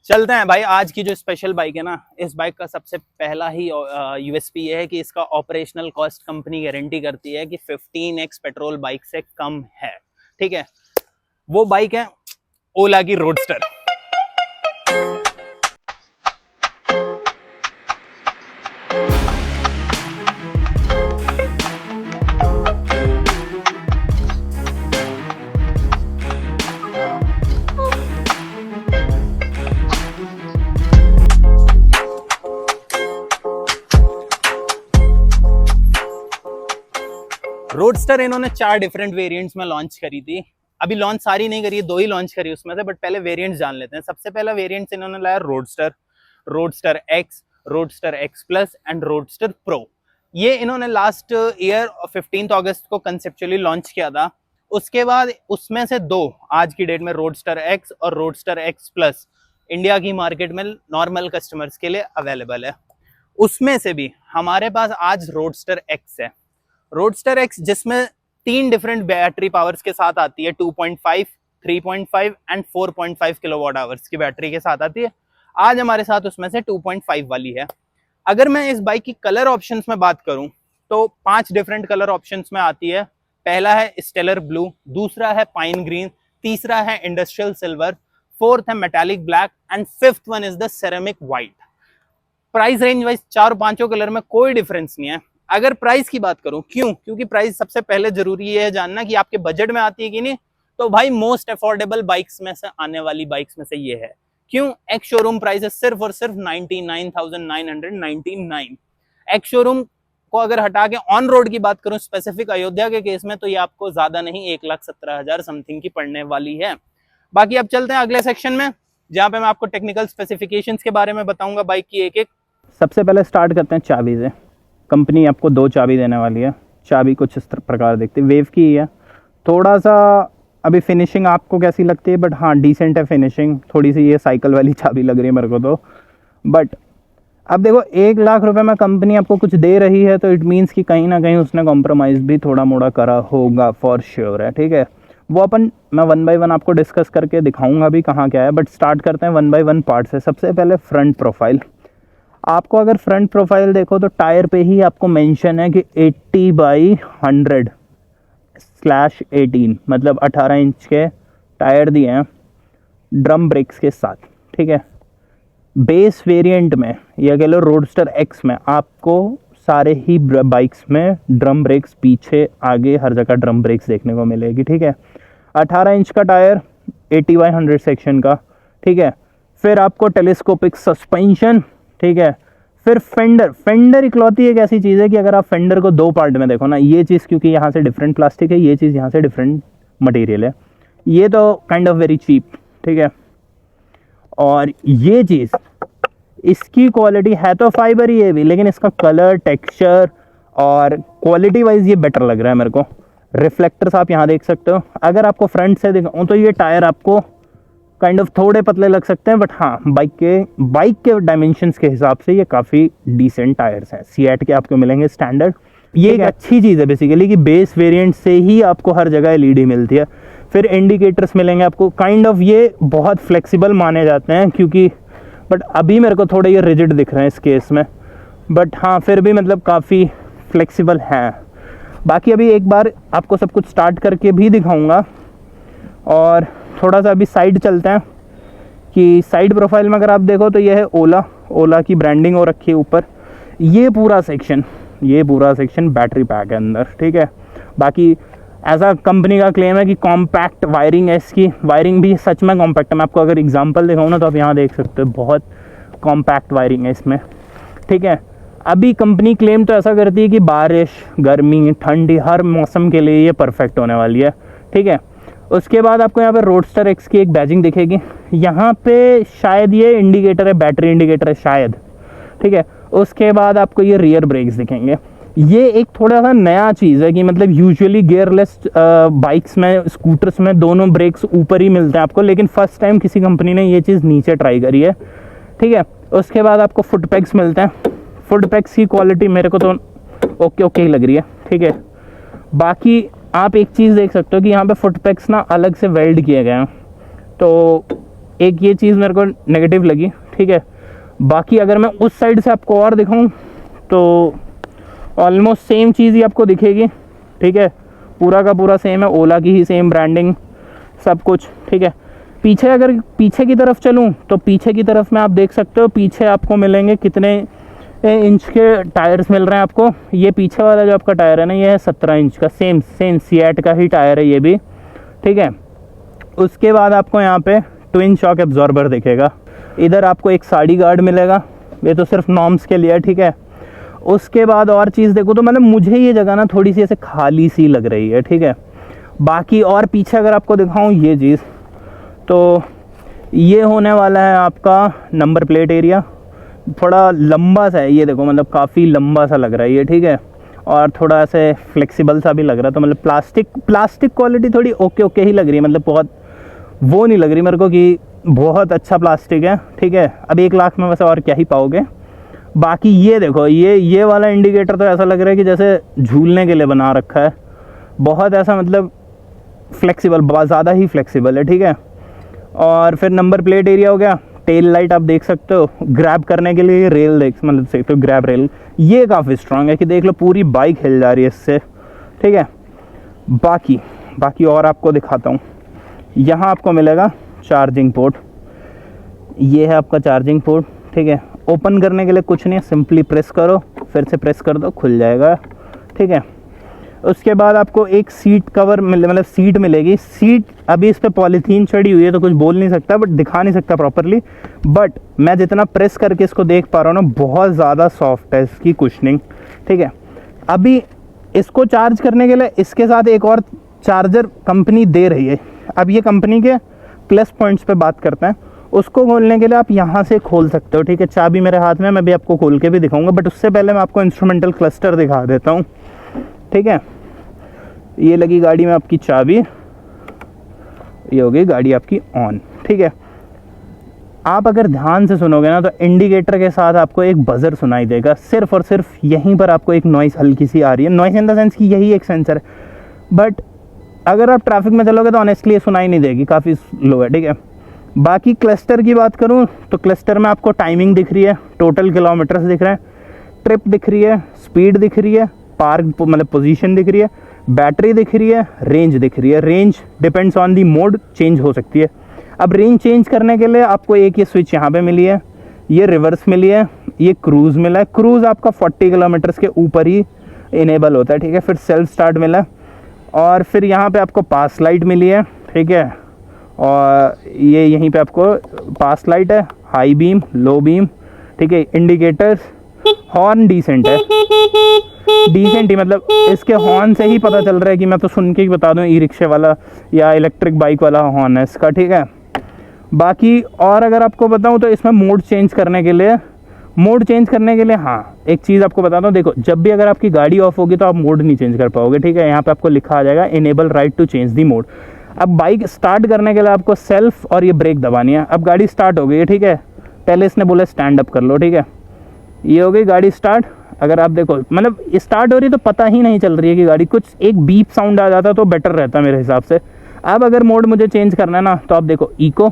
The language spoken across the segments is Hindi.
चलते हैं भाई। आज की जो स्पेशल बाइक है ना, इस बाइक का सबसे पहला ही यूएसपी ये है कि इसका ऑपरेशनल कॉस्ट कंपनी गारंटी करती है कि 15x पेट्रोल बाइक से कम है। ठीक है, वो बाइक है ओला की रोडस्टर। रोडस्टर इन्होंने 4 डिफरेंट वेरिएंट्स में लॉन्च करी थी। अभी लॉन्च सारी नहीं करी है, 2 ही लॉन्च करी उसमें से, बट पहले वेरिएंट्स जान लेते हैं। सबसे पहला वेरिएंट्स इन्होंने लाया roadster, roadster x, roadster x plus and roadster pro. ये इन्होंने लास्ट ईयर 15 अगस्त को कंसेप्चुअली लॉन्च किया था। उसके बाद उसमें से 2 आज की डेट में रोडस्टर एक्स और रोडस्टर एक्स प्लस इंडिया की मार्केट में नॉर्मल कस्टमर्स के लिए अवेलेबल है। उसमें से भी हमारे पास आज रोडस्टर एक्स है। रोडस्टर एक्स जिसमें 3 डिफरेंट बैटरी पावर्स के साथ आती है, 2.5, 3.5 एंड 4.5 किलोवाट आवर्स की बैटरी के साथ आती है। आज हमारे साथ उसमें से 2.5 वाली है। अगर मैं इस बाइक की कलर ऑप्शंस में बात करूं तो 5 डिफरेंट कलर ऑप्शंस में आती है। पहला है स्टेलर ब्लू, दूसरा है पाइन ग्रीन, तीसरा है इंडस्ट्रियल सिल्वर, फोर्थ है metallic black and fifth one is the ceramic white. Price range wise 4-5 colour में कोई डिफरेंस नहीं है। अगर प्राइस की बात करूं, क्योंकि प्राइस सबसे पहले जरूरी है जानना कि आपके बजट में आती है कि नहीं। तो भाई मोस्ट अफोर्डेबल बाइक्स में से आने वाली बाइक्स में से ये है। क्यों? एक्स शोरूम प्राइस है सिर्फ और सिर्फ 99,999। एक्स शोरूम को अगर हटा के ऑन रोड की बात करूं स्पेसिफिक अयोध्या के केस में, तो ये आपको ज्यादा नहीं 1,17,000 समथिंग की पड़ने वाली है। बाकी अब चलते हैं अगले सेक्शन में, जहां पे मैं आपको टेक्निकल स्पेसिफिकेशंस के बारे में बताऊंगा बाइक की एक एक। सबसे पहले स्टार्ट करते हैं चाबी से। कंपनी आपको 2 चाबी देने वाली है। चाबी कुछ इस प्रकार दिखती है, वेव की ही है। थोड़ा सा अभी फिनिशिंग आपको कैसी लगती है, बट हाँ डिसेंट है फिनिशिंग। थोड़ी सी ये साइकिल वाली चाबी लग रही है मेरे को तो, बट अब देखो 1 लाख रुपए में कंपनी आपको कुछ दे रही है तो इट मीन्स कि कहीं ना कहीं उसने कॉम्प्रोमाइज़ भी थोड़ा मोड़ा करा होगा, फॉर श्योर है। ठीक है, वो मैं 1 बाय 1 आपको डिस्कस करके दिखाऊंगा भी कहाँ क्या है, बट स्टार्ट करते हैं 1 बाय 1 पार्ट से। सबसे पहले फ्रंट प्रोफाइल। आपको अगर फ्रंट प्रोफाइल देखो तो टायर पे ही आपको मेंशन है कि 80/100/18, मतलब 18 इंच के टायर दिए हैं ड्रम ब्रेक्स के साथ। ठीक है, बेस वेरिएंट में या कह लो रोडस्टर एक्स में आपको सारे ही बाइक्स में ड्रम ब्रेक्स पीछे आगे हर जगह ड्रम ब्रेक्स देखने को मिलेगी। ठीक है, 18 इंच का टायर 80/100 सेक्शन का। ठीक है, फिर आपको टेलीस्कोपिक सस्पेंशन। ठीक है, फिर फेंडर इकलौती एक ऐसी चीज़ है कि अगर आप फेंडर को 2 पार्ट में देखो ना, ये चीज़ क्योंकि यहाँ से डिफरेंट प्लास्टिक है, ये चीज़ यहाँ से डिफरेंट मटेरियल है, ये तो काइंड ऑफ वेरी चीप। ठीक है, और ये चीज़ इसकी क्वालिटी है तो फाइबर ही है भी, लेकिन इसका कलर, टेक्सचर और क्वालिटी वाइज ये बेटर लग रहा है मेरे को। रिफ्लेक्टर्स आप यहाँ देख सकते हो। अगर आपको फ्रंट से दिखाऊँ तो ये टायर आपको काइंड ऑफ थोड़े पतले लग सकते हैं, बट हाँ बाइक के डायमेंशंस के हिसाब से ये काफ़ी डिसेंट टायर्स हैं। सीएट के आपको मिलेंगे स्टैंडर्ड। ये एक अच्छी चीज़ है बेसिकली कि बेस वेरिएंट से ही आपको हर जगह एलईडी मिलती है। फिर इंडिकेटर्स मिलेंगे आपको, काइंड ऑफ ये बहुत फ्लेक्सिबल माने जाते हैं क्योंकि, बट अभी मेरे को थोड़े ये रिजिड दिख रहे हैं इस केस में, बट हाँ फिर भी मतलब काफ़ी फ्लेक्सिबल हैं। बाकी अभी एक बार आपको सब कुछ स्टार्ट करके भी दिखाऊँगा। और थोड़ा सा अभी साइड चलते हैं कि साइड प्रोफाइल में अगर आप देखो तो ये है ओला की ब्रांडिंग हो रखी है ऊपर। ये पूरा सेक्शन बैटरी पैक है अंदर। ठीक है, बाकी ऐसा कंपनी का क्लेम है कि कॉम्पैक्ट वायरिंग है, इसकी वायरिंग भी सच में कॉम्पैक्ट है। मैं आपको अगर एग्जांपल दिखाऊँ ना तो आप यहाँ देख सकते हो, बहुत कॉम्पैक्ट वायरिंग है इसमें। ठीक है, अभी कंपनी क्लेम तो ऐसा करती है कि बारिश, गर्मी, ठंडी हर मौसम के लिए ये परफेक्ट होने वाली है। ठीक है, उसके बाद आपको यहाँ पे रोडस्टर एक्स की एक बैजिंग दिखेगी। यहाँ पे शायद ये इंडिकेटर है, बैटरी इंडिकेटर है शायद। ठीक है, उसके बाद आपको ये रियर ब्रेक्स दिखेंगे। ये एक थोड़ा सा नया चीज़ है कि मतलब यूजुअली गियरलेस बाइक्स में, स्कूटर्स में दोनों ब्रेक्स ऊपर ही मिलते हैं आपको, लेकिन फर्स्ट टाइम किसी कंपनी ने ये चीज़ नीचे ट्राई करी है। ठीक है, उसके बाद आपको फुट पैक्स मिलते हैं। फुट पैक्स की क्वालिटी मेरे को तो ओके ही लग रही है। ठीक है, बाकी आप एक चीज़ देख सकते हो कि यहाँ पे फुट पैक्स ना अलग से वेल्ड किए गए हैं, तो एक ये चीज़ मेरे को नेगेटिव लगी, ठीक है। बाकी अगर मैं उस साइड से आपको और दिखाऊं तो ऑलमोस्ट सेम चीज़ ही आपको दिखेगी, ठीक है। पूरा का पूरा सेम है, ओला की ही सेम ब्रांडिंग सब कुछ, ठीक है। पीछे अगर पीछे की तरफ चलूं तो पीछे की तरफ में आप देख सकते हो, पीछे आपको मिलेंगे कितने इंच के टायर्स मिल रहे हैं आपको। ये पीछे वाला जो आपका टायर है ना, ये है 17 इंच का, सेम सीएट का ही टायर है ये भी, ठीक है। उसके बाद आपको यहाँ पे ट्विन शॉक एब्जॉर्बर दिखेगा। इधर आपको एक साड़ी गार्ड मिलेगा, ये तो सिर्फ नॉर्म्स के लिए, ठीक है। उसके बाद और चीज़ देखो तो मतलब मुझे ये जगह ना थोड़ी सी ऐसे खाली सी लग रही है, ठीक है। बाकी और पीछे अगर आपको दिखाऊं ये चीज़, तो ये होने वाला है आपका नंबर प्लेट एरिया। थोड़ा लंबा सा है ये, देखो मतलब काफ़ी लंबा सा लग रहा है ये, ठीक है। और थोड़ा ऐसे फ्लेक्सिबल सा भी लग रहा है, तो मतलब प्लास्टिक क्वालिटी थोड़ी ओके ही लग रही है, मतलब बहुत वो नहीं लग रही मेरे को कि बहुत अच्छा प्लास्टिक है, ठीक है। अब 1 लाख में वैसे और क्या ही पाओगे। बाकी ये देखो, ये वाला इंडिकेटर तो ऐसा लग रहा है कि जैसे झूलने के लिए बना रखा है, बहुत ऐसा मतलब फ्लेक्सिबल, बहुत ज़्यादा ही फ्लेक्सिबल है, ठीक है। और फिर नंबर प्लेट एरिया हो गया। टेल लाइट आप देख सकते हो, ग्रैब करने के लिए रेल देख मतलब सकते हो, ग्रैब रेल ये काफ़ी स्ट्रांग है कि देख लो पूरी बाइक हिल जा रही है इससे, ठीक है। बाकी और आपको दिखाता हूँ। यहाँ आपको मिलेगा चार्जिंग पोर्ट, ये है आपका चार्जिंग पोर्ट, ठीक है। ओपन करने के लिए कुछ नहीं है, सिंपली प्रेस करो, फिर से प्रेस कर दो, खुल जाएगा, ठीक है। उसके बाद आपको एक सीट कवर मतलब सीट मिलेगी। सीट अभी इस पर पॉलीथीन चढ़ी हुई है तो कुछ बोल नहीं सकता, बट दिखा नहीं सकता प्रॉपरली, बट मैं जितना प्रेस करके इसको देख पा रहा हूँ ना, बहुत ज़्यादा सॉफ्ट है इसकी कुशनिंग, ठीक है। अभी इसको चार्ज करने के लिए इसके साथ एक और चार्जर कंपनी दे रही है। अब ये कंपनी के प्लस पॉइंट्स पे बात करते हैं। उसको खोलने के लिए आप यहाँ से खोल सकते हो, ठीक है। चाबी मेरे हाथ में, मैं भी आपको खोल के भी दिखाऊंगा, बट उससे पहले मैं आपको इंस्ट्रूमेंटल क्लस्टर दिखा देता हूँ, ठीक है। ये लगी गाड़ी में आपकी चाबी, ये हो गई गाड़ी आपकी ऑन, ठीक है। आप अगर ध्यान से सुनोगे ना तो इंडिकेटर के साथ आपको एक बजर सुनाई देगा, सिर्फ और सिर्फ यहीं पर आपको एक नॉइस हल्की सी आ रही है। नॉइस इन द सेंस कि यही एक सेंसर है, बट अगर आप ट्रैफिक में चलोगे तो ऑनेस्टली ये सुनाई नहीं देगी, काफ़ी लो है, ठीक है। बाकी क्लस्टर की बात करूँ तो क्लस्टर में आपको टाइमिंग दिख रही है, टोटल किलोमीटर्स दिख रहे हैं, ट्रिप दिख रही है, स्पीड दिख रही है, पार्क मतलब पोजीशन दिख रही है, बैटरी दिख रही है, रेंज दिख रही है। Range depends on the mode, change हो सकती है। अब रेंज चेंज करने के लिए आपको एक ये स्विच यहाँ पे मिली है, ये रिवर्स मिली है, ये क्रूज़ मिला है। क्रूज़ आपका 40 किलोमीटर्स के ऊपर ही इनेबल होता है, ठीक है। फिर सेल्फ स्टार्ट मिला, और फिर यहाँ पे आपको पास लाइट मिली है, ठीक है। और ये यहीं पे आपको पास लाइट है, हाई बीम, लो बीम, ठीक है। इंडिकेटर्स, हॉर्न डिसेंट है, डिसेंट ही मतलब इसके हॉर्न से ही पता चल रहा है कि मैं तो सुन के ही बता दूं ई रिक्शे वाला या इलेक्ट्रिक बाइक वाला हॉर्न है इसका, ठीक है। बाकी और अगर आपको बताऊं तो इसमें मोड चेंज करने के लिए हाँ एक चीज़ आपको बताता हूँ। देखो, जब भी अगर आपकी गाड़ी ऑफ होगी तो आप मोड नहीं चेंज कर पाओगे, ठीक है। यहाँ पे आपको लिखा आ जाएगा enable right to change the mode. अब बाइक स्टार्ट करने के लिए आपको सेल्फ और ये ब्रेक दबानी है। अब गाड़ी स्टार्ट हो गई है, ठीक है। पहले इसने बोला स्टैंड अप कर लो, ठीक है। ये हो गई गाड़ी स्टार्ट। अगर आप देखो मतलब स्टार्ट हो रही तो पता ही नहीं चल रही है कि गाड़ी, कुछ एक बीप साउंड आ जाता तो बेटर रहता मेरे हिसाब से। अब अगर मोड मुझे चेंज करना है ना, तो आप देखो इको,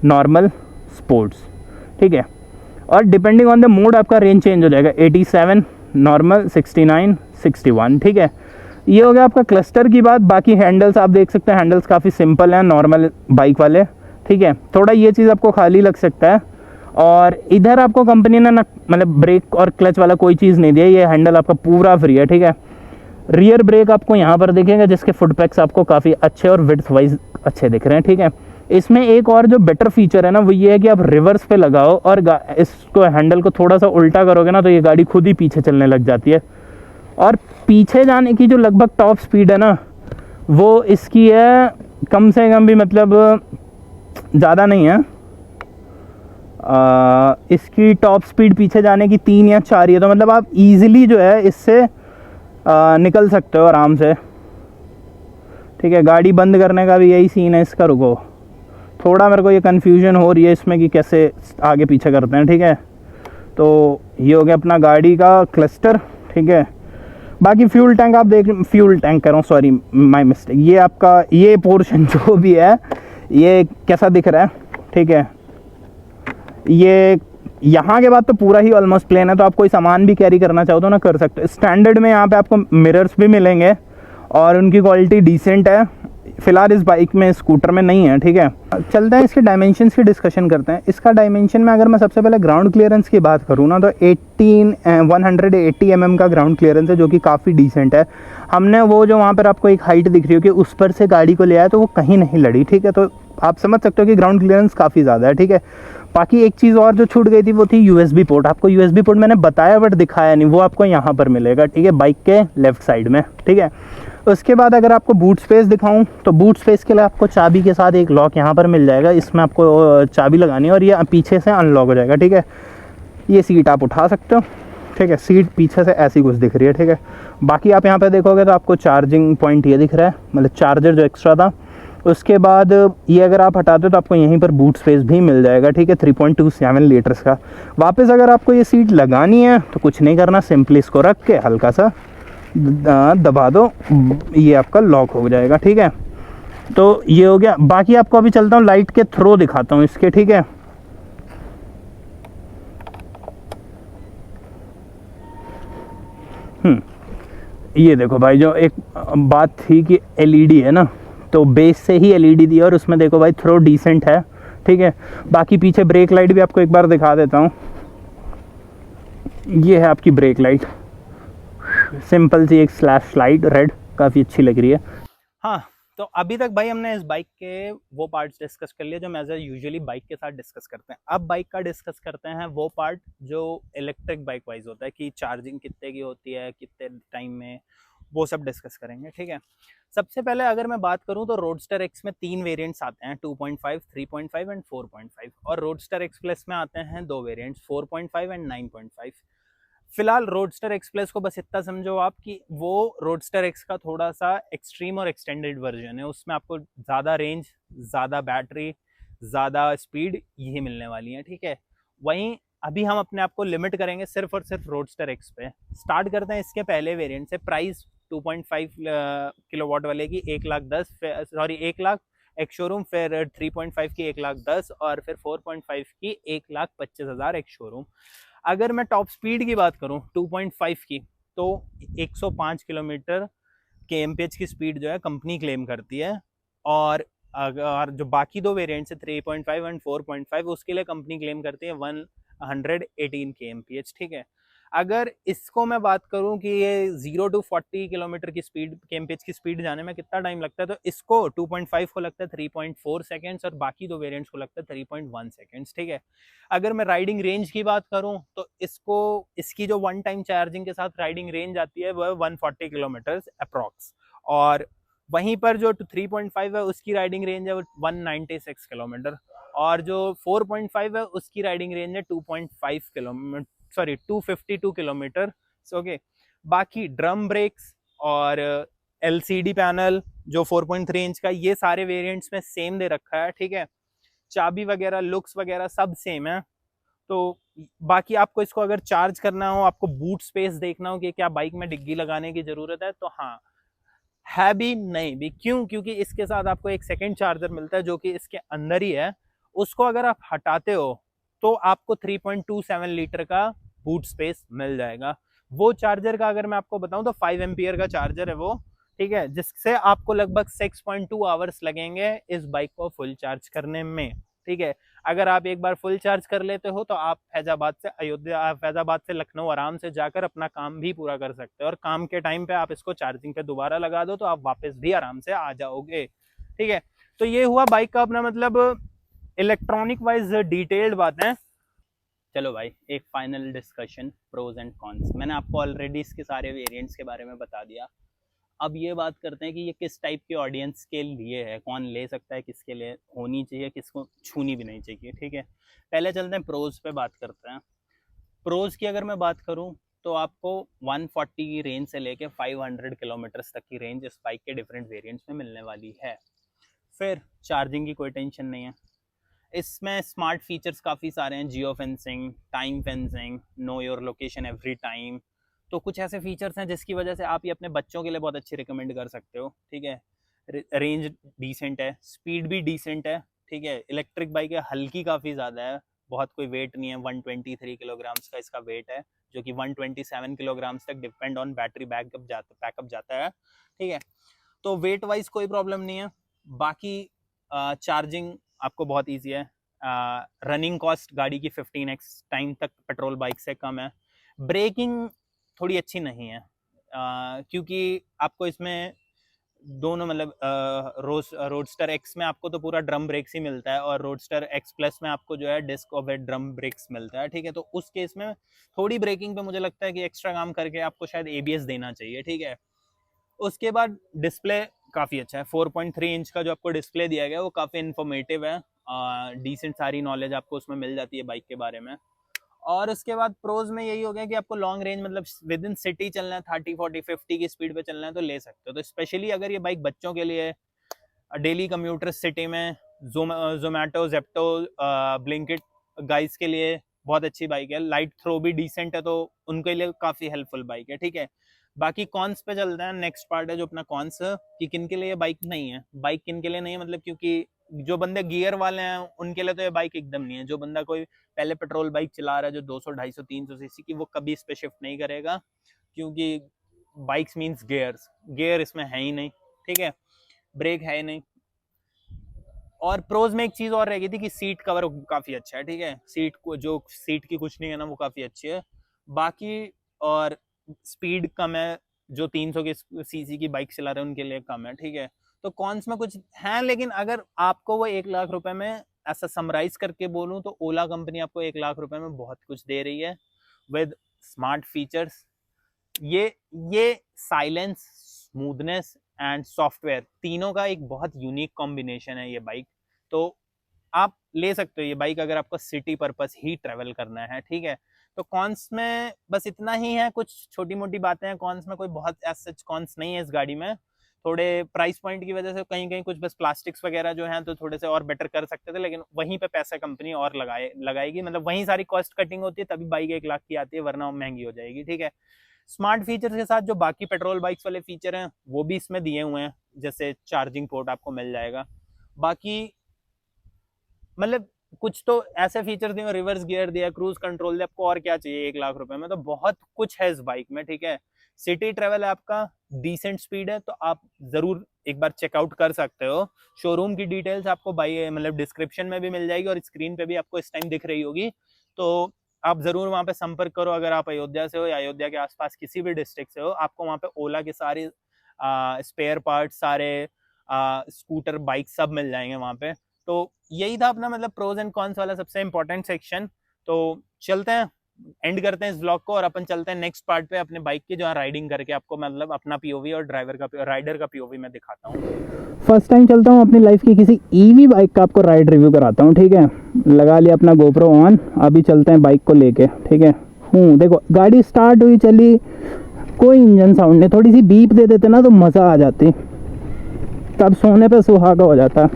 नॉर्मल, स्पोर्ट्स, ठीक है। और डिपेंडिंग ऑन द मोड आपका रेंज चेंज हो जाएगा, 87, नॉर्मल, 69, 61, ठीक है। ये हो गया आपका क्लस्टर की बात। बाकी हैंडल्स आप देख सकते हैं, हैंडल्स काफ़ी सिंपल हैं नॉर्मल बाइक वाले, ठीक है। थोड़ा ये चीज़ आपको खाली लग सकता है। और इधर आपको कंपनी ने ना मतलब ब्रेक और क्लच वाला कोई चीज़ नहीं दिया, ये हैंडल आपका पूरा फ्री है, ठीक है। रियर ब्रेक आपको यहाँ पर दिखेगा, जिसके फुट पैक्स आपको काफ़ी अच्छे और विड्थ वाइज अच्छे दिख रहे हैं, ठीक है। इसमें एक और जो बेटर फीचर है ना, वो ये है कि आप रिवर्स पे लगाओ और इसको हैंडल को थोड़ा सा उल्टा करोगे ना, तो ये गाड़ी खुद ही पीछे चलने लग जाती है। और पीछे जाने की जो लगभग टॉप स्पीड है ना, वो इसकी है कम से कम भी मतलब ज़्यादा नहीं है, इसकी टॉप स्पीड पीछे जाने की 3 या 4 है। तो मतलब आप इजीली जो है इससे निकल सकते हो आराम से, ठीक है। गाड़ी बंद करने का भी यही सीन है इसका। रुको, थोड़ा मेरे को ये कन्फ्यूजन हो रही है इसमें कि कैसे आगे पीछे करते हैं, ठीक है। तो ये हो गया अपना गाड़ी का क्लस्टर, ठीक है। बाकी फ्यूल टैंक आप देख, फ्यूल टैंक कर रहा हूँ, सॉरी माय मिस्टेक। ये आपका ये पोर्शन जो भी है ये कैसा दिख रहा है, ठीक है। ये यहाँ के बाद तो पूरा ही ऑलमोस्ट प्लेन है, तो आप कोई सामान भी कैरी करना चाहो तो ना कर सकते हो। स्टैंडर्ड में यहाँ पे आपको मिरर्स भी मिलेंगे और उनकी क्वालिटी डिसेंट है। फिलहाल इस बाइक में, स्कूटर में नहीं है, ठीक है। चलते हैं इसके डायमेंशंस की डिस्कशन करते हैं। इसका डायमेंशन में अगर मैं सबसे पहले ग्राउंड क्लियरेंस की बात करूँ ना, तो 180 mm का ग्राउंड क्लियरेंस है, जो कि काफ़ी डिसेंट है। हमने वो जो वहाँ पर आपको एक हाइट दिख रही हो कि उस पर से गाड़ी को ले आया, तो वो कहीं नहीं लड़ी, ठीक है। तो आप समझ सकते हो कि ग्राउंड क्लियरेंस काफ़ी ज़्यादा है, ठीक है। बाकी एक चीज़ और जो छूट गई थी वो थी USB पोर्ट। आपको USB पोर्ट मैंने बताया बट दिखाया नहीं, वो आपको यहाँ पर मिलेगा, ठीक है, बाइक के लेफ्ट साइड में, ठीक है। उसके बाद अगर आपको बूट स्पेस दिखाऊं, तो बूट स्पेस के लिए आपको चाबी के साथ एक लॉक यहाँ पर मिल जाएगा। इसमें आपको चाबी लगानी है और ये पीछे से अनलॉक हो जाएगा, ठीक है। ये सीट आप उठा सकते हो, ठीक है। सीट पीछे से ऐसी कुछ दिख रही है, ठीक है। बाकी आप यहाँ पे देखोगे तो आपको चार्जिंग पॉइंट ये दिख रहा है, मतलब चार्जर जो एक्स्ट्रा था। उसके बाद ये अगर आप हटाते हो तो आपको यहीं पर बूट स्पेस भी मिल जाएगा, ठीक है, 3.27 लीटर्स का। वापस अगर आपको ये सीट लगानी है तो कुछ नहीं करना, सिंपली इसको रख के हल्का सा दबा दो, ये आपका लॉक हो जाएगा, ठीक है। तो ये हो गया। बाकी आपको अभी चलता हूँ लाइट के थ्रो दिखाता हूँ इसके, ठीक है। ये देखो भाई, जो एक बात थी कि LED है ना, तो बेस से ही LED दी है और उसमें देखो भाई थ्रो डिसेंट है, ठीक है। बाकी पीछे ब्रेक लाइट भी आपको एक बार दिखा देता हूँ। ये है आपकी ब्रेक लाइट, सिंपल सी एक स्लैश लाइट रेड, काफ़ी अच्छी लग रही है। हाँ, तो अभी तक भाई हमने इस बाइक के वो पार्ट्स डिस्कस कर लिए जो मैं यूजुअली बाइक के साथ डिस्कस करते हैं। अब बाइक का डिस्कस करते हैं वो पार्ट जो इलेक्ट्रिक बाइक वाइज होता है, कि चार्जिंग कितने की होती है, कितने टाइम में, वो सब डिस्कस करेंगे, ठीक है। सबसे पहले अगर मैं बात करूं तो रोडस्टर एक्स में 3 वेरिएंट्स आते हैं, 2.5, 3.5 एंड 4.5। और रोडस्टर एक्स प्लस में आते हैं 2 वेरिएंट्स, 4.5 एंड 9.5। फिलहाल रोडस्टर एक्सप्रेस को बस इतना समझो आप कि वो रोडस्टर एक्स का थोड़ा सा एक्सट्रीम और एक्सटेंडेड वर्जन है। उसमें आपको ज़्यादा रेंज, ज़्यादा बैटरी, ज़्यादा स्पीड यही मिलने वाली है, ठीक है। वहीं अभी हम अपने आप को लिमिट करेंगे सिर्फ और सिर्फ रोडस्टर एक्स पे। स्टार्ट करते हैं इसके पहले वेरिएंट से। प्राइस 2.5 किलोवाट वाले की 1,10,000, सॉरी 1,00,000 एक शोरूम, फिर 3.5 की 1,10,000 और फिर 4.5 की 1,25,000 एक शोरूम। अगर मैं टॉप स्पीड की बात करूं 2.5 की, तो 105 किलोमीटर kmph की स्पीड जो है कंपनी क्लेम करती है। और अगर जो बाकी दो वेरिएंट्स है 3.5 एंड 4.5, उसके लिए कंपनी क्लेम करती है 118 kmph, ठीक है। अगर इसको मैं बात करूं कि ये 0 to 40 किलोमीटर की स्पीड, kmph की स्पीड जाने में कितना टाइम लगता है, तो इसको 2.5 को लगता है 3.4 सेकेंड्स और बाकी दो वेरिएंट्स को लगता है 3.1 सेकेंड्स, ठीक है। अगर मैं राइडिंग रेंज की बात करूं तो इसकी जो वन टाइम चार्जिंग के साथ राइडिंग रेंज आती है वह 140 किलोमीटर अप्रॉक्स। और वहीं पर जो 3.5 है उसकी राइडिंग रेंज है वो 196 किलोमीटर। और जो 4.5 है उसकी राइडिंग रेंज है 2.5 किलोमीटर, सॉरी 252 किलोमीटर, ओके। बाकी ड्रम ब्रेक्स और LCD पैनल जो 4.3 इंच का, ये सारे वेरिएंट्स में सेम दे रखा है, ठीक है। चाबी वगैरह, लुक्स वगैरह सब सेम है। तो बाकी आपको इसको अगर चार्ज करना हो, आपको बूट स्पेस देखना हो कि क्या बाइक में डिग्गी लगाने की जरूरत है, तो हाँ है भी, नहीं भी। क्यों? क्योंकि इसके साथ आपको एक सेकेंड चार्जर मिलता है जो कि इसके अंदर ही है। उसको अगर आप हटाते हो तो आपको 3.27 लीटर का बूट स्पेस मिल जाएगा। वो चार्जर का अगर मैं आपको बताऊं तो 5 एम्पियर का चार्जर है वो, ठीक है, जिससे आपको लगभग 6.2 आवर्स लगेंगे इस बाइक को फुल चार्ज करने में, ठीक है। अगर आप एक बार फुल चार्ज कर लेते हो तो आप फैजाबाद से अयोध्या, फैजाबाद से लखनऊ आराम से जाकर अपना काम भी पूरा कर सकते हो। और काम के टाइम पे आप इसको चार्जिंग पे दोबारा लगा दो तो आप वापस भी आराम से आ जाओगे, ठीक है। तो ये हुआ बाइक का अपना मतलब इलेक्ट्रॉनिक वाइज डिटेल्ड बात है। चलो भाई, एक final discussion, pros and cons. मैंने आपको ऑलरेडी इसके सारे वेरिएंट्स के बारे में बता दिया। अब ये बात करते हैं कि ये किस टाइप के ऑडियंस के लिए है, कौन ले सकता है, किसके लिए होनी चाहिए, किसको छूनी भी नहीं चाहिए, ठीक है। पहले चलते हैं प्रोज पे बात करते हैं। प्रोज की अगर मैं बात करूं तो आपको 140 की रेंज से लेके 500 किलोमीटर्स तक की रेंज इस बाइक के डिफरेंट वेरिएंट्स में मिलने वाली है। फिर चार्जिंग की कोई टेंशन नहीं है। इसमें स्मार्ट फीचर्स काफ़ी सारे हैं, geo fencing, time fencing, know your location every time. तो कुछ ऐसे फीचर्स हैं जिसकी वजह से आप ये अपने बच्चों के लिए बहुत अच्छी रिकमेंड कर सकते हो, ठीक है। रेंज डिसेंट है, स्पीड भी डिसेंट है, ठीक है। इलेक्ट्रिक बाइक है, हल्की काफ़ी ज़्यादा है, बहुत कोई वेट नहीं है, 123 किलोग्राम्स का इसका वेट है, जो कि 127 किलोग्राम्स तक डिपेंड ऑन बैटरी बैकअप जाता है, ठीक है। तो वेट वाइज कोई प्रॉब्लम नहीं है। बाकी चार्जिंग आपको बहुत ईजी है। रनिंग कॉस्ट गाड़ी की 15x टाइम तक पेट्रोल बाइक से कम है। ब्रेकिंग थोड़ी अच्छी नहीं है, क्योंकि आपको इसमें दोनों मतलब रोडस्टर एक्स में आपको तो पूरा ड्रम ब्रेक्स ही मिलता है, और रोडस्टर एक्स प्लस में आपको जो है डिस्क और ड्रम ब्रेक्स मिलता है, ठीक है। तो उस केस में थोड़ी ब्रेकिंग पे मुझे लगता है कि एक्स्ट्रा काम करके आपको शायद ABS देना चाहिए, ठीक है। उसके बाद डिस्प्ले काफ़ी अच्छा है, 4.3 इंच का जो आपको डिस्प्ले दिया गया है वो काफ़ी इन्फॉर्मेटिव है, डिसेंट सारी नॉलेज आपको उसमें मिल जाती है बाइक के बारे में। और उसके बाद प्रोज में यही हो गया कि आपको लॉन्ग रेंज मतलब विद इन सिटी चलना है, 30 40 50 की स्पीड पे चलना है तो ले सकते हो। तो स्पेशली अगर ये बाइक बच्चों के लिए, डेली कम्यूटर सिटी में, जोमेटो जेप्टो ब्लिंकिट गाइस के लिए बहुत अच्छी बाइक है। लाइट थ्रो भी डिसेंट है, तो उनके लिए काफ़ी हेल्पफुल बाइक है, ठीक है। बाकी कॉन्स पे चलते हैं, नेक्स्ट पार्ट है जो अपना कॉन्स कि किन के लिए ये बाइक नहीं है। बाइक किन के लिए नहीं है मतलब, क्योंकि जो बंदे गियर वाले हैं उनके लिए तो ये बाइक एकदम नहीं है। जो बंदा कोई पहले पेट्रोल बाइक चला रहा है जो 200 250 300 सीसी की, वो कभी इस पे शिफ्ट नहीं करेगा, क्योंकि बाइक्स मीन्स गियर इसमें है ही नहीं, ठीक है, ब्रेक है ही नहीं। और प्रोज में एक चीज और रह गई थी कि सीट कवर काफी अच्छा है, ठीक है। सीट को जो सीट की कुछ नहीं है ना, वो काफी अच्छी है। बाकी और स्पीड कम है, जो 300 की सीसी की बाइक चला रहे हैं उनके लिए कम है, ठीक है। तो कॉन्स में कुछ है, लेकिन अगर आपको वो 1 लाख रुपए में ऐसा समराइज करके बोलूं तो ओला कंपनी आपको 1 लाख रुपए में बहुत कुछ दे रही है विद स्मार्ट फीचर्स। ये साइलेंस, स्मूथनेस एंड सॉफ्टवेयर, तीनों का एक बहुत यूनिक कॉम्बिनेशन है ये बाइक। तो आप ले सकते हो ये बाइक अगर आपको सिटी पर्पस ही ट्रेवल करना है, ठीक है। तो कॉन्स में बस इतना ही है, कुछ छोटी मोटी बातें हैं कॉन्स में, कोई बहुत सच कॉन्स नहीं है इस गाड़ी में। थोड़े प्राइस पॉइंट की वजह से कहीं कहीं कुछ बस प्लास्टिक्स वगैरह जो हैं तो थोड़े से और बेटर कर सकते थे, लेकिन वहीं पे पैसा कंपनी और लगाएगी, मतलब वहीं सारी कॉस्ट कटिंग होती है तभी बाइक 1 लाख की आती है, वरना महंगी हो जाएगी, ठीक है। स्मार्ट फीचर्स के साथ जो बाकी पेट्रोल बाइक्स वाले फीचर हैं वो भी इसमें दिए हुए हैं, जैसे चार्जिंग पोर्ट आपको मिल जाएगा। बाकी मतलब कुछ तो ऐसे फीचर दिए, रिवर्स गियर दिया, क्रूज कंट्रोल दिया, आपको और क्या चाहिए 1 लाख रुपए में। तो बहुत कुछ है इस बाइक में, ठीक है। सिटी ट्रेवल है आपका, डिसेंट स्पीड है, तो आप जरूर एक बार चेकआउट कर सकते हो। शोरूम की डिटेल्स आपको मतलब डिस्क्रिप्शन में भी मिल जाएगी और स्क्रीन पे भी आपको इस टाइम दिख रही होगी, तो आप जरूर वहाँ पे संपर्क करो। अगर आप अयोध्या से हो या अयोध्या के आसपास किसी भी डिस्ट्रिक्ट से हो, आपको वहाँ पे ओला के सारे स्पेयर पार्ट, सारे स्कूटर बाइक सब मिल जाएंगे वहाँ पे। तो यही था अपना मतलब प्रोज एंड कॉन्स वाला सबसे इंपॉर्टेंट सेक्शन। तो चलते हैं, एंड करते हैं इस ब्लॉग को और अपन चलते हैं नेक्स्ट पार्ट पे अपने बाइक की, जो राइडिंग करके आपको मतलब अपना पीओवी और राइडर का पीओवी मैं दिखाता हूँ। फर्स्ट टाइम चलता हूँ अपनी लाइफ की किसी ईवी बाइक का आपको राइड रिव्यू कराता हूँ, ठीक है। लगा लिया अपना गोप्रो ऑन, अभी चलते हैं बाइक को लेके, ठीक है। देखो गाड़ी स्टार्ट हुई, चली, कोई इंजन साउंड नहीं, थोड़ी सी बीप दे देते ना तो मज़ा आ जाती, तब सोने पे सुहागा हो जाता।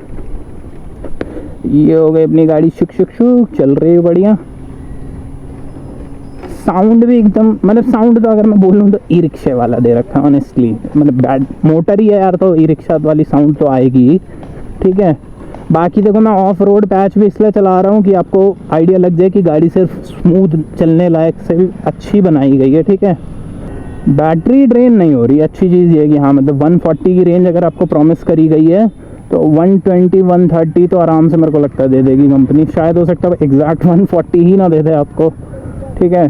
ये हो गई अपनी गाड़ी, शुक शुक शुक चल रही है बढ़िया। साउंड भी एकदम, मतलब साउंड तो अगर मैं बोलूँ तो ई रिक्शे वाला दे रखा है ऑनेस्टली, मतलब बैड मोटर ही है यार, तो ई रिक्शा वाली साउंड तो आएगी, ठीक है। बाकी देखो मैं ऑफ रोड पैच भी इसलिए चला रहा हूँ कि आपको आइडिया लग जाए कि गाड़ी सिर्फ स्मूथ चलने लायक से भी अच्छी बनाई गई है, ठीक है। बैटरी ड्रेन नहीं हो रही, अच्छी चीज़ ये है कि हाँ मतलब 140 की रेंज अगर आपको प्रॉमिस करी गई है तो 120 130 तो आराम से मेरे को लगता है दे देगी कंपनी। शायद हो सकता है एग्जैक्ट 140 ही ना दे दे आपको, ठीक है।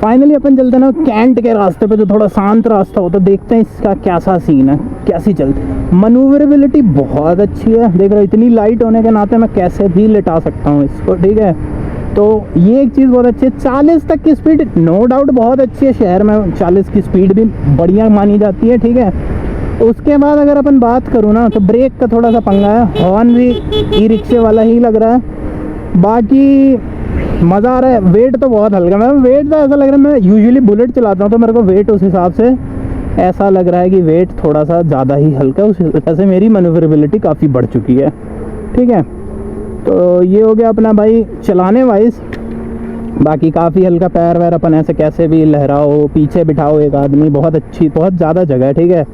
फाइनली अपन चलते हैं ना कैंट के रास्ते पे, जो थोड़ा शांत रास्ता होता है, देखते हैं इसका कैसा सीन है, कैसी चलती। मनूवरेबिलिटी बहुत अच्छी है, देख रहे हो इतनी लाइट होने के नाते मैं कैसे भी लिटा सकता हूँ इसको, ठीक है। तो ये एक चीज़ बहुत अच्छी है। 40 तक की स्पीड नो डाउट बहुत अच्छी है, शहर में 40 की स्पीड भी बढ़िया मानी जाती है, ठीक है। उसके बाद अगर अपन बात करूँ ना तो ब्रेक का थोड़ा सा पंगा है, हॉर्न भी ई रिक्शे वाला ही लग रहा है। बाकी मज़ा आ रहा है। वेट तो बहुत हल्का, मैं वेट तो ऐसा लग रहा है, मैं यूजुअली बुलेट चलाता हूँ तो मेरे को वेट उस हिसाब से ऐसा लग रहा है कि वेट थोड़ा सा ज़्यादा ही हल्का है, उस वजह से मेरी मैन्युवरेबिलिटी काफ़ी बढ़ चुकी है, ठीक है। तो ये हो गया अपना भाई चलाने वाइज। बाकी काफ़ी हल्का, पैर वैर अपन ऐसे कैसे भी लहराओ, पीछे बिठाओ एक आदमी, बहुत अच्छी, बहुत ज़्यादा जगह है, ठीक है।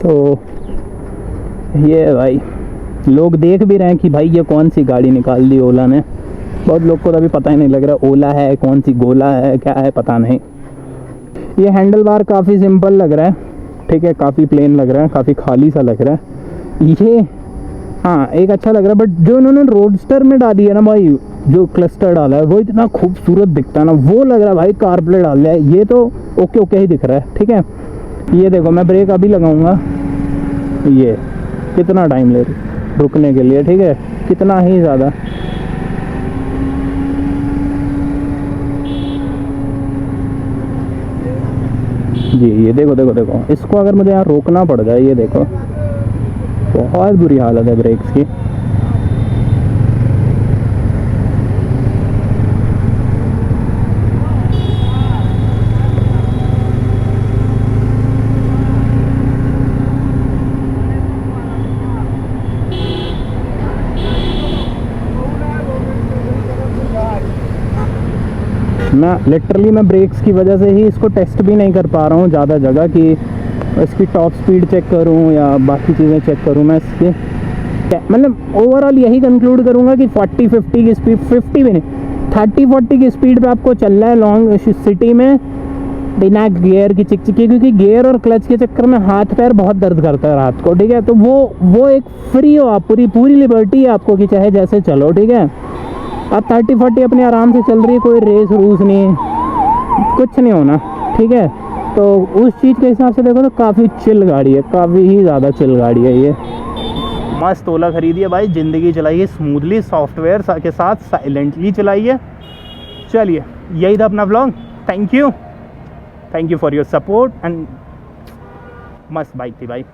तो ये भाई लोग देख भी रहे हैं कि भाई ये कौन सी गाड़ी निकाल दी ओला ने। बहुत लोग को तो अभी पता ही नहीं लग रहा ओला है कौन सी गोला है क्या है पता नहीं। ये हैंडल बार काफ़ी सिंपल लग रहा है, ठीक है, काफ़ी प्लेन लग रहा है, काफ़ी खाली सा लग रहा है ये। हाँ एक अच्छा लग रहा है, बट जो इन्होंने रोडस्टर में डाली है ना भाई, जो क्लस्टर डाला है वो इतना खूबसूरत दिखता है ना, वो लग रहा है भाई कारप्ले डाल दिया है। ये तो ओके ओके ही दिख रहा है, ठीक है। ये देखो मैं ब्रेक अभी लगाऊंगा, ये कितना टाइम ले रही रुकने के लिए, ठीक है, कितना ही ज़्यादा। जी ये देखो देखो देखो, इसको अगर मुझे यहाँ रोकना पड़ जाए, ये देखो बहुत बुरी हालत है ब्रेक्स की। मैं ब्रेक्स की वजह से ही इसको टेस्ट भी नहीं कर पा रहा हूँ ज़्यादा जगह, कि इसकी टॉप स्पीड चेक करूँ या बाकी चीज़ें चेक करूँ। मैं इसके मतलब ओवरऑल यही कंक्लूड करूँगा कि 40-50 की स्पीड, 50 भी नहीं 30-40 की स्पीड पे आपको चलना है लॉन्ग सिटी में बिना गियर की चिकचिकी, क्योंकि गियर और क्लच के चक्कर में हाथ पैर बहुत दर्द करता है रात को, ठीक है। तो वो एक फ्री हो आप, पूरी लिबर्टी है आपको कि चाहे जैसे चलो, ठीक है। आप 30-40 अपने आराम से चल रही है, कोई रेस रूस नहीं, कुछ नहीं होना, ठीक है। तो उस चीज़ के हिसाब से देखो तो काफ़ी चिल गाड़ी है, काफ़ी ही ज़्यादा चिल गाड़ी है ये। मस्त ओला खरीदी है भाई, ज़िंदगी चलाइए स्मूथली, सॉफ्टवेयर के साथ साइलेंटली चलाइए। चलिए यही था अपना vlog, thank you for your support and मस्त बाइक थी भाई।